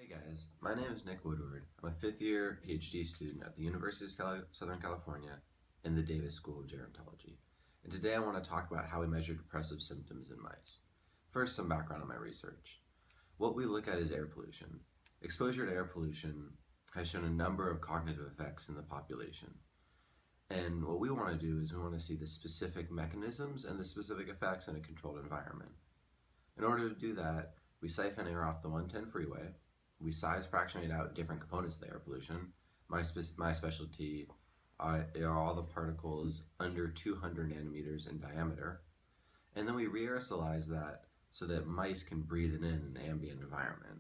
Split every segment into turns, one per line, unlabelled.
Hey guys, my name is Nick Woodward. I'm a fifth year PhD student at the University of Southern California in the Davis School of Gerontology. And today I want to talk about how we measure depressive symptoms in mice. First, some background on my research. What we look at is air pollution. Exposure to air pollution has shown a number of cognitive effects in the population. And what we want to do is we want to see the specific mechanisms and the specific effects in a controlled environment. In order to do that, we siphon air off the 110 freeway. We size fractionate out different components of the air pollution. My specialty are all the particles under 200 nanometers in diameter. And then we re-aerosolize that so that mice can breathe it in an ambient environment.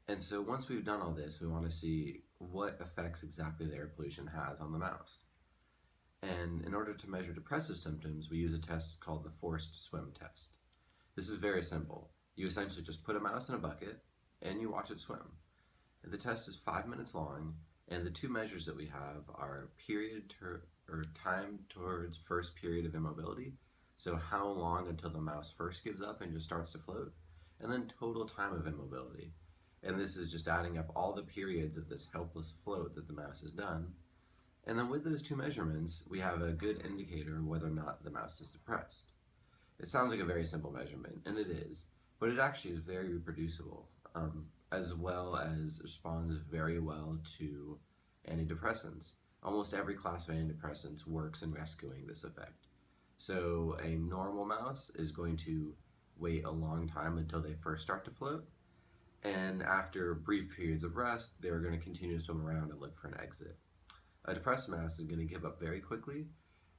And so once we've done all this, we want to see what effects exactly the air pollution has on the mouse. And in order to measure depressive symptoms, we use a test called the forced swim test. This is very simple. You essentially just put a mouse in a bucket and you watch it swim. The test is 5 minutes long, and the two measures that we have are time towards first period of immobility, so how long until the mouse first gives up and just starts to float, and then total time of immobility. And this is just adding up all the periods of this helpless float that the mouse has done. And then with those two measurements, we have a good indicator of whether or not the mouse is depressed. It sounds like a very simple measurement, and it is, but it actually is very reproducible, as well as responds very well to antidepressants. Almost every class of antidepressants works in rescuing this effect. So a normal mouse is going to wait a long time until they first start to float, and after brief periods of rest, they're going to continue to swim around and look for an exit. A depressed mouse is going to give up very quickly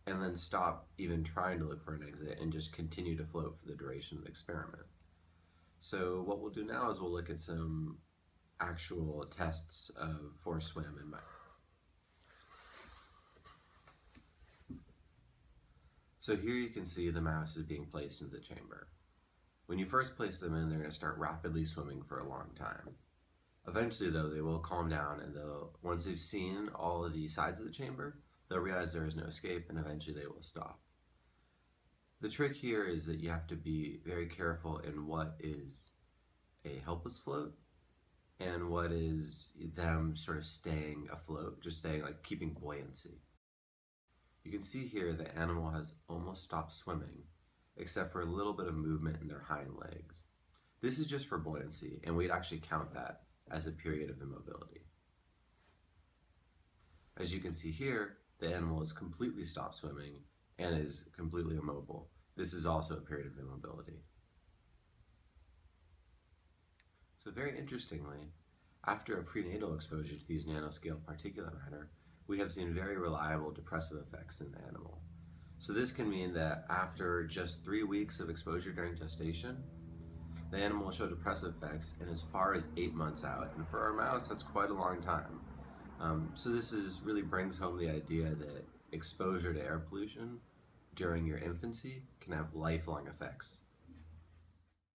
and then stop even trying to look for an exit and just continue to float for the duration of the experiment. So what we'll do now is we'll look at some actual tests of forced swim in mice. So here you can see the mouse is being placed into the chamber. When you first place them in, they're going to start rapidly swimming for a long time. Eventually though, they will calm down, and once they've seen all of the sides of the chamber, they'll realize there is no escape, and eventually they will stop. The trick here is that you have to be very careful in what is a helpless float and what is them sort of staying afloat, just staying, like, keeping buoyancy. You can see here the animal has almost stopped swimming, except for a little bit of movement in their hind legs. This is just for buoyancy, and we'd actually count that as a period of immobility. As you can see here, the animal has completely stopped swimming and is completely immobile. This is also a period of immobility. So very interestingly, after a prenatal exposure to these nanoscale particulate matter, we have seen very reliable depressive effects in the animal. So this can mean that after just 3 weeks of exposure during gestation, the animal will show depressive effects in as far as 8 months out. And for our mouse, that's quite a long time. So this really brings home the idea that exposure to air pollution during your infancy can have lifelong effects